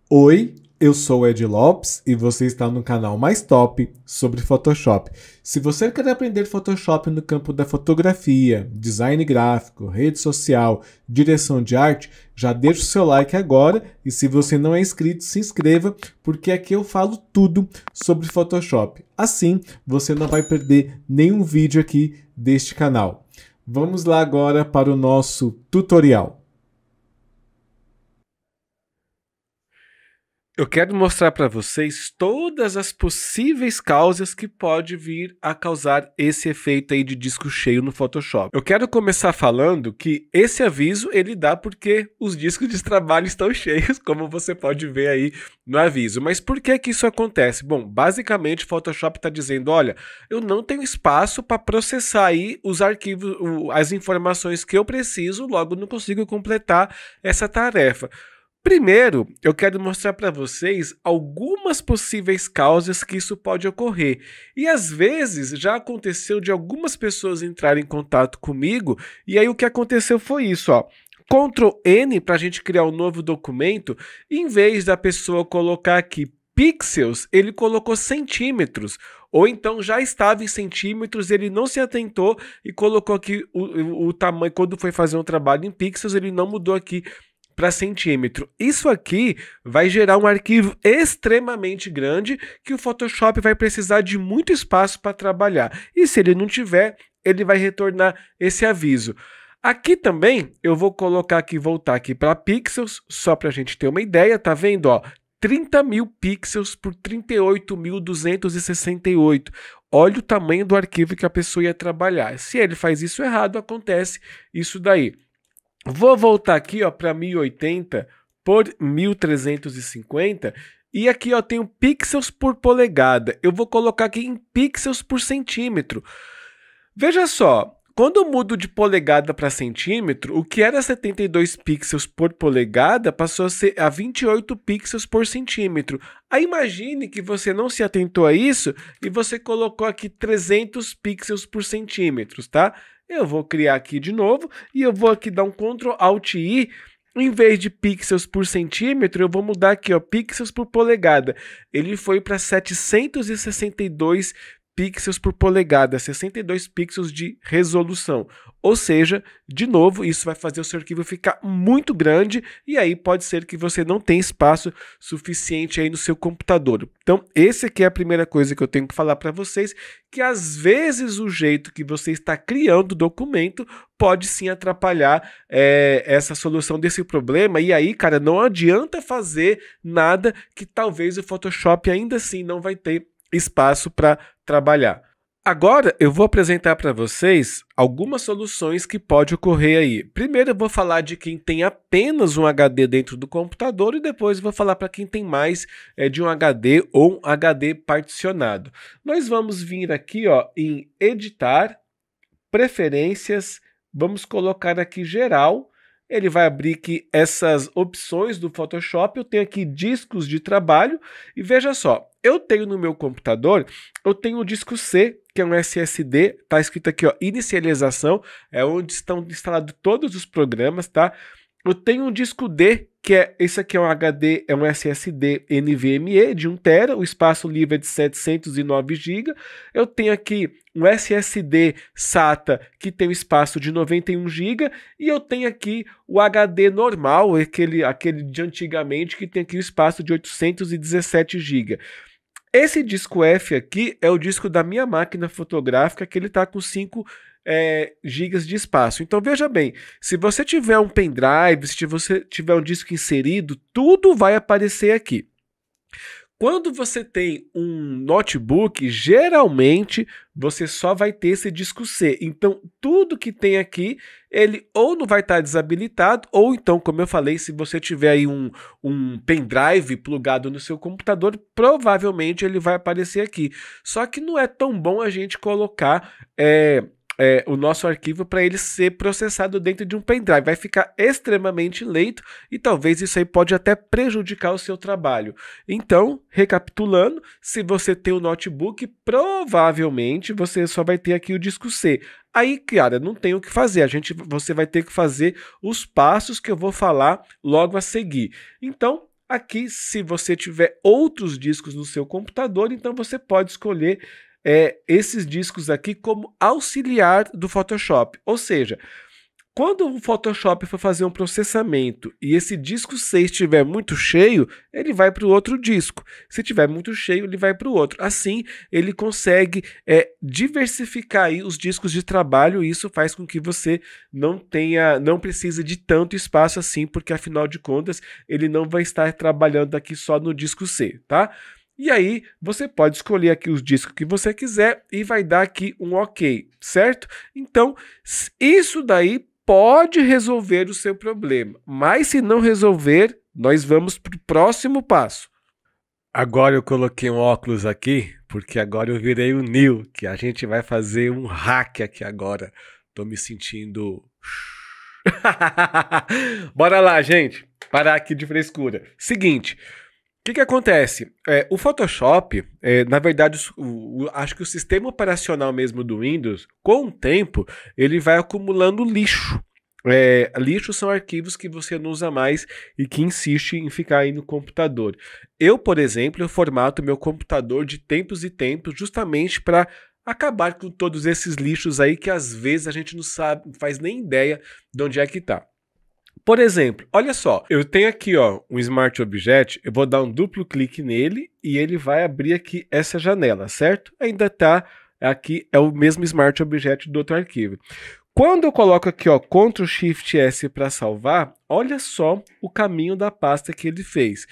Oi, eu sou o Ed Lopes e você está no canal mais top sobre Photoshop. Se você quer aprender Photoshop no campo da fotografia, design gráfico, rede social, direção de arte, já deixa o seu like agora e se você não é inscrito, se inscreva, porque aqui eu falo tudo sobre Photoshop. Assim, você não vai perder nenhum vídeo aqui deste canal. Vamos lá agora para o nosso tutorial. Eu quero mostrar para vocês todas as possíveis causas que pode vir a causar esse efeito aí de disco cheio no Photoshop. Eu quero começar falando que esse aviso ele dá porque os discos de trabalho estão cheios, como você pode ver aí no aviso. Mas por que que isso acontece? Bom, basicamente o Photoshop está dizendo, olha, eu não tenho espaço para processar aí os arquivos, as informações que eu preciso, logo não consigo completar essa tarefa. Primeiro, eu quero mostrar para vocês algumas possíveis causas que isso pode ocorrer. E às vezes já aconteceu de algumas pessoas entrarem em contato comigo, e aí o que aconteceu foi isso, ó. Ctrl N para a gente criar um novo documento, em vez da pessoa colocar aqui pixels, ele colocou centímetros. Ou então já estava em centímetros, ele não se atentou e colocou aqui o tamanho. Quando foi fazer um trabalho em pixels, ele não mudou aqui para centímetro. Isso aqui vai gerar um arquivo extremamente grande que o Photoshop vai precisar de muito espaço para trabalhar. E se ele não tiver, ele vai retornar esse aviso. Aqui também eu vou colocar aqui, voltar aqui para pixels, só para a gente ter uma ideia, tá vendo? Ó, 30.000 pixels por 38.268. Olha o tamanho do arquivo que a pessoa ia trabalhar. Se ele faz isso errado, acontece isso daí. Vou voltar aqui para 1080 por 1350 e aqui tenho pixels por polegada. Eu vou colocar aqui em pixels por centímetro. Veja só, quando eu mudo de polegada para centímetro, o que era 72 pixels por polegada passou a ser a 28 pixels por centímetro. Aí imagine que você não se atentou a isso e você colocou aqui 300 pixels por centímetro, tá? Eu vou criar aqui de novo e eu vou aqui dar um Ctrl Alt I. Em vez de pixels por centímetro, eu vou mudar aqui, pixels por polegada. Ele foi para 762 pixels por polegada, 62 pixels de resolução. Ou seja, de novo, isso vai fazer o seu arquivo ficar muito grande e aí pode ser que você não tenha espaço suficiente aí no seu computador. Então, essa aqui é a primeira coisa que eu tenho que falar para vocês, que às vezes o jeito que você está criando o documento pode sim atrapalhar essa solução desse problema. E aí, cara, não adianta fazer nada que talvez o Photoshop ainda assim não vai ter espaço para trabalhar. Agora eu vou apresentar para vocês algumas soluções que pode ocorrer aí. Primeiro eu vou falar de quem tem apenas um HD dentro do computador e depois eu vou falar para quem tem mais de um HD ou um HD particionado. Nós vamos vir aqui em editar, preferências, vamos colocar aqui geral. Ele vai abrir aqui essas opções do Photoshop. Eu tenho aqui discos de trabalho e veja só, eu tenho no meu computador, eu tenho o disco C, que é um SSD, tá escrito aqui, inicialização, é onde estão instalados todos os programas, tá? Eu tenho um disco D, que esse aqui é um HD, é um SSD NVMe de 1 TB, o espaço livre é de 709 GB. Eu tenho aqui um SSD SATA que tem um espaço de 91 GB e eu tenho aqui o HD normal, aquele de antigamente que tem aqui o espaço de 817 GB. Esse disco F aqui é o disco da minha máquina fotográfica que ele está com 5 gigas de espaço. Então veja bem, se você tiver um pendrive, se você tiver um disco inserido, tudo vai aparecer aqui. Quando você tem um notebook, geralmente você só vai ter esse disco C. Então, tudo que tem aqui, ele ou não vai estar desabilitado, ou então, como eu falei, se você tiver aí um pendrive plugado no seu computador, provavelmente ele vai aparecer aqui. Só que não é tão bom a gente colocar o nosso arquivo para ele ser processado dentro de um pendrive. Vai ficar extremamente lento e talvez isso aí pode até prejudicar o seu trabalho. Então, recapitulando, se você tem um notebook, provavelmente você só vai ter aqui o disco C. Aí, cara, não tem o que fazer. Você vai ter que fazer os passos que eu vou falar logo a seguir. Então, Aqui, se você tiver outros discos no seu computador, então você pode escolher esses discos aqui como auxiliar do Photoshop. Ou seja, quando o Photoshop for fazer um processamento e esse disco 6 estiver muito cheio, ele vai para o outro disco. Se estiver muito cheio, ele vai para o outro. Assim, ele consegue diversificar aí os discos de trabalho e isso faz com que você não precise de tanto espaço assim, porque afinal de contas, ele não vai estar trabalhando aqui só no disco C, tá? E aí, você pode escolher aqui os discos que você quiser e vai dar aqui um OK, certo? Então, isso daí pode resolver o seu problema, mas se não resolver, nós vamos para o próximo passo. Agora eu coloquei um óculos aqui, porque agora eu virei o Neo, que a gente vai fazer um hack aqui agora. Tô me sentindo... Bora lá, gente. Parar aqui de frescura. Seguinte, o que acontece? O Photoshop, na verdade, acho que o sistema operacional mesmo do Windows, com o tempo, ele vai acumulando lixo. Lixo são arquivos que você não usa mais e que insiste em ficar aí no computador. Eu, por exemplo, eu formato meu computador de tempos em tempos justamente para acabar com todos esses lixos aí que às vezes a gente não sabe, não faz nem ideia de onde é que tá. Por exemplo, olha só, eu tenho aqui um Smart Object, eu vou dar um duplo clique nele e ele vai abrir aqui essa janela, certo? Ainda tá aqui, é o mesmo Smart Object do outro arquivo. Quando eu coloco aqui Ctrl Shift S para salvar, olha só o caminho da pasta que ele fez.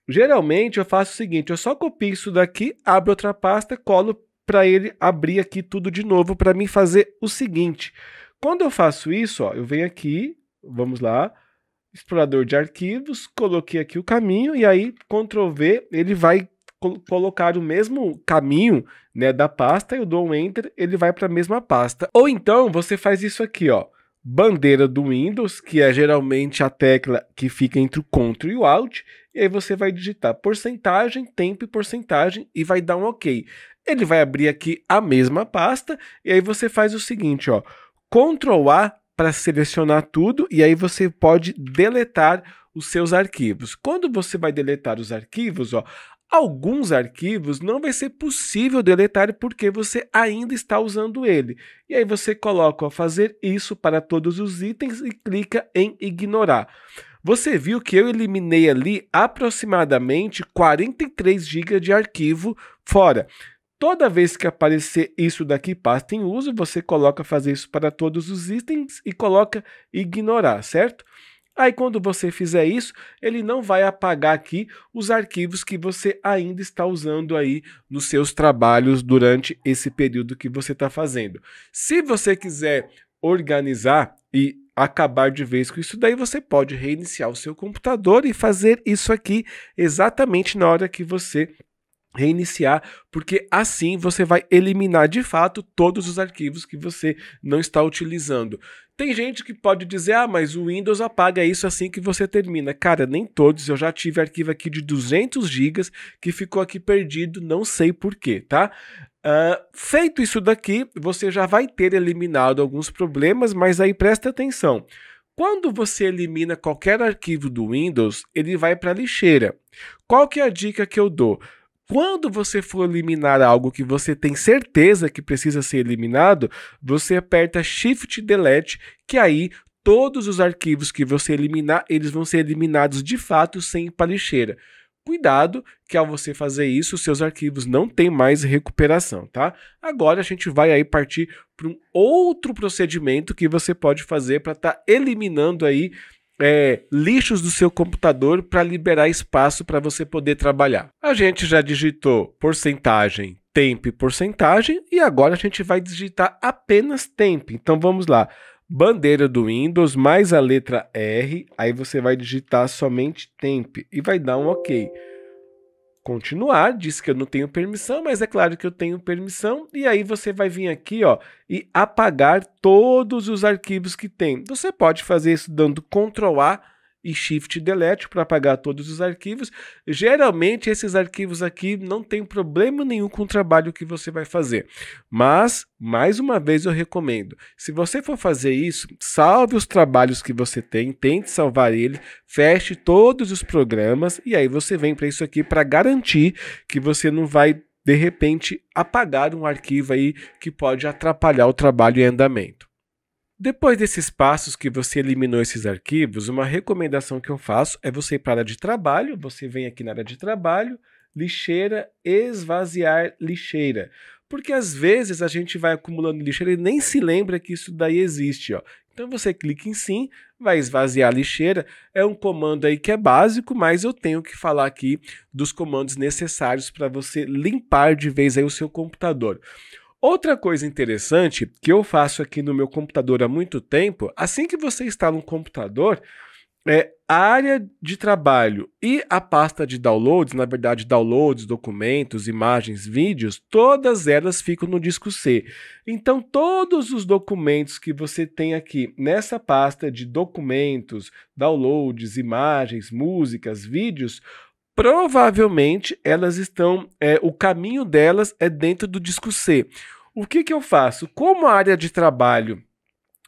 Geralmente eu faço o seguinte, eu só copio isso daqui, abro outra pasta, colo para ele abrir aqui tudo de novo para mim fazer o seguinte. Quando eu faço isso, eu venho aqui, vamos lá, explorador de arquivos, coloquei aqui o caminho e aí Ctrl V, ele vai colocar o mesmo caminho, né, da pasta, eu dou um Enter, ele vai para a mesma pasta. Ou então você faz isso aqui, bandeira do Windows, que é geralmente a tecla que fica entre o Ctrl e o Alt, e aí você vai digitar porcentagem, tempo e porcentagem e vai dar um OK. Ele vai abrir aqui a mesma pasta e aí você faz o seguinte, Ctrl A para selecionar tudo e aí você pode deletar os seus arquivos. Quando você vai deletar os arquivos, alguns arquivos não vai ser possível deletar porque você ainda está usando ele. E aí você coloca fazer isso para todos os itens e clica em ignorar. Você viu que eu eliminei ali aproximadamente 43 GB de arquivo fora. Toda vez que aparecer isso daqui, pasta em uso, você coloca fazer isso para todos os itens e coloca ignorar, certo? Aí quando você fizer isso, ele não vai apagar aqui os arquivos que você ainda está usando aí nos seus trabalhos durante esse período que você está fazendo. Se você quiser organizar e acabar de vez com isso daí, você pode reiniciar o seu computador e fazer isso aqui exatamente na hora que você reiniciar, porque assim você vai eliminar de fato todos os arquivos que você não está utilizando. Tem gente que pode dizer, mas o Windows apaga isso assim que você termina. Cara, nem todos, eu já tive arquivo aqui de 200 GB que ficou aqui perdido, não sei porquê, tá? Feito isso daqui, você já vai ter eliminado alguns problemas, mas aí presta atenção. Quando você elimina qualquer arquivo do Windows, ele vai para a lixeira. Qual que é a dica que eu dou? Quando você for eliminar algo que você tem certeza que precisa ser eliminado, você aperta Shift Delete, que aí todos os arquivos que você eliminar, eles vão ser eliminados de fato sem ir para a lixeira. Cuidado que ao você fazer isso, seus arquivos não têm mais recuperação, tá? Agora a gente vai aí partir para um outro procedimento que você pode fazer para estar eliminando aí lixos do seu computador para liberar espaço para você poder trabalhar. A gente já digitou porcentagem, tempo e porcentagem e agora a gente vai digitar apenas tempo. Então vamos lá, bandeira do Windows mais a letra R, aí você vai digitar somente tempo e vai dar um OK. Continuar, diz que eu não tenho permissão, mas é claro que eu tenho permissão, e aí você vai vir aqui e apagar todos os arquivos que tem. Você pode fazer isso dando Ctrl A e Shift Delete para apagar todos os arquivos. Geralmente esses arquivos aqui não tem problema nenhum com o trabalho que você vai fazer. Mas, mais uma vez eu recomendo, se você for fazer isso, salve os trabalhos que você tem, tente salvar eles, feche todos os programas e aí você vem para isso aqui para garantir que você não vai, de repente, apagar um arquivo aí que pode atrapalhar o trabalho em andamento. Depois desses passos que você eliminou esses arquivos, uma recomendação que eu faço é você ir para a área de trabalho, você vem aqui na área de trabalho, lixeira, esvaziar lixeira. Porque às vezes a gente vai acumulando lixeira e nem se lembra que isso daí existe, ó. Então você clica em sim, vai esvaziar a lixeira, é um comando aí que é básico, mas eu tenho que falar aqui dos comandos necessários para você limpar de vez aí o seu computador. Outra coisa interessante que eu faço aqui no meu computador há muito tempo, assim que você instala um computador, a área de trabalho e a pasta de downloads, na verdade downloads, documentos, imagens, vídeos, todas elas ficam no disco C. Então todos os documentos que você tem aqui nessa pasta de documentos, downloads, imagens, músicas, vídeos, provavelmente elas estão, o caminho delas é dentro do disco C. O que eu faço? Como a área de trabalho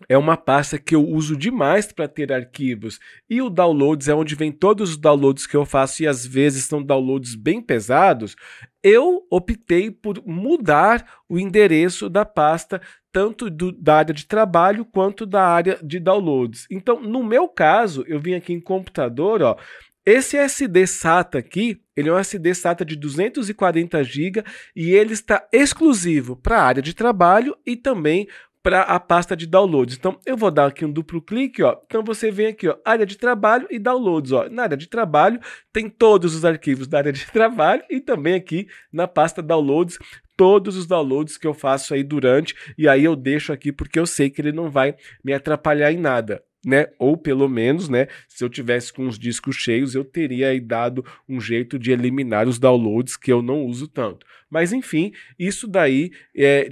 é uma pasta que eu uso demais para ter arquivos e o downloads é onde vem todos os downloads que eu faço e às vezes são downloads bem pesados, eu optei por mudar o endereço da pasta tanto da área de trabalho quanto da área de downloads. Então, no meu caso, eu vim aqui em computador, ó, esse SD SATA aqui, ele é um SD SATA de 240 GB e ele está exclusivo para a área de trabalho e também para a pasta de downloads. Então, eu vou dar aqui um duplo clique, ó. Então, você vem aqui, ó, área de trabalho e downloads, ó. Na área de trabalho tem todos os arquivos da área de trabalho e também aqui na pasta downloads, todos os downloads que eu faço aí durante, e aí eu deixo aqui porque eu sei que ele não vai me atrapalhar em nada, né? Ou pelo menos, né, se eu tivesse com os discos cheios, eu teria aí dado um jeito de eliminar os downloads que eu não uso tanto. Mas enfim, isso daí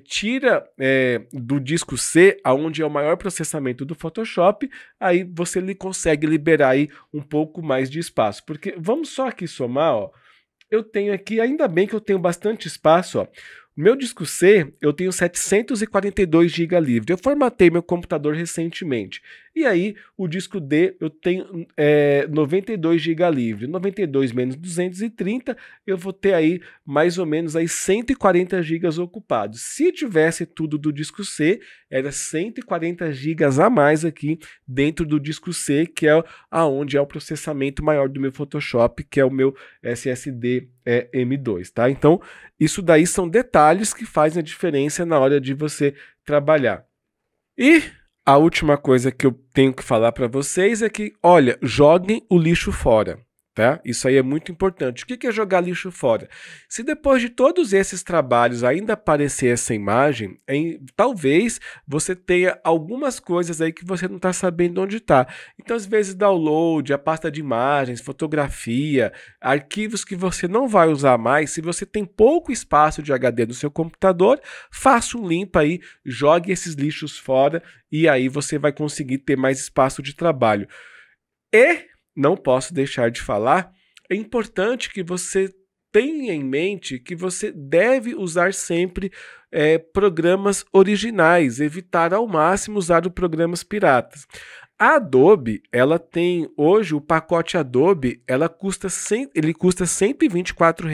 tira do disco C, aonde é o maior processamento do Photoshop, aí você consegue liberar aí um pouco mais de espaço. Porque vamos só aqui somar, ó. Eu tenho aqui, ainda bem que eu tenho bastante espaço, ó. No meu disco C, eu tenho 742 GB livre. Eu formatei meu computador recentemente. E aí, o disco D, eu tenho 92 GB livre. 92 menos 230, eu vou ter aí mais ou menos aí 140 GB ocupados. Se tivesse tudo do disco C, era 140 GB a mais aqui dentro do disco C, que é aonde é o processamento maior do meu Photoshop, que é o meu SSD M2, tá? Então, isso daí são detalhes que fazem a diferença na hora de você trabalhar. E a última coisa que eu tenho que falar para vocês é que, olha, joguem o lixo fora. Tá? Isso aí é muito importante. O que é jogar lixo fora? Se depois de todos esses trabalhos ainda aparecer essa imagem, talvez você tenha algumas coisas aí que você não está sabendo onde está. Então, às vezes, download, a pasta de imagens, fotografia, arquivos que você não vai usar mais. Se você tem pouco espaço de HD no seu computador, faça um limpa aí, jogue esses lixos fora e aí você vai conseguir ter mais espaço de trabalho. E não posso deixar de falar, é importante que você tenha em mente que você deve usar sempre programas originais, evitar ao máximo usar programas piratas. A Adobe, ela tem hoje o pacote Adobe, ele custa R$ 124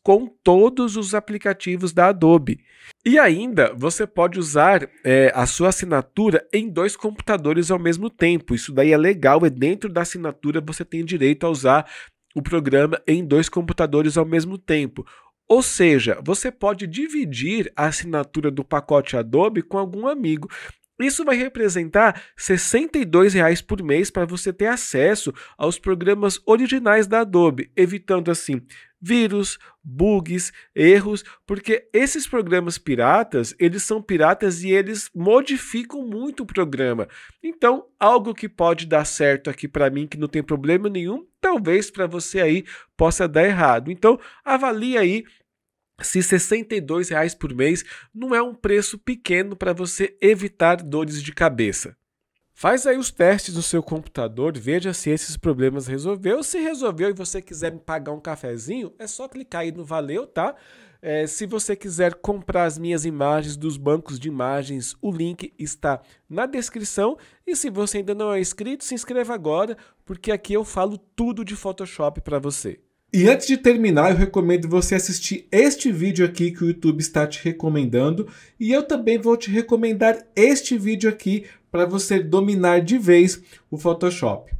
com todos os aplicativos da Adobe. E ainda você pode usar a sua assinatura em 2 computadores ao mesmo tempo. Isso daí é legal, dentro da assinatura você tem direito a usar o programa em 2 computadores ao mesmo tempo. Ou seja, você pode dividir a assinatura do pacote Adobe com algum amigo. Isso vai representar R$ 62 por mês para você ter acesso aos programas originais da Adobe, evitando assim vírus, bugs, erros, porque esses programas piratas, eles são piratas e eles modificam muito o programa. Então, algo que pode dar certo aqui para mim, que não tem problema nenhum, talvez para você aí possa dar errado. Então, avalie aí se R$ 62 por mês não é um preço pequeno para você evitar dores de cabeça. Faz aí os testes no seu computador, veja se esses problemas resolveu. Se resolveu e você quiser me pagar um cafezinho, é só clicar aí no valeu, tá? Se você quiser comprar as minhas imagens dos bancos de imagens, o link está na descrição. E se você ainda não é inscrito, se inscreva agora, porque aqui eu falo tudo de Photoshop para você. E antes de terminar, eu recomendo você assistir este vídeo aqui que o YouTube está te recomendando. E eu também vou te recomendar este vídeo aqui para você dominar de vez o Photoshop.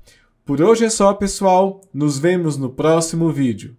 Por hoje é só, pessoal. Nos vemos no próximo vídeo.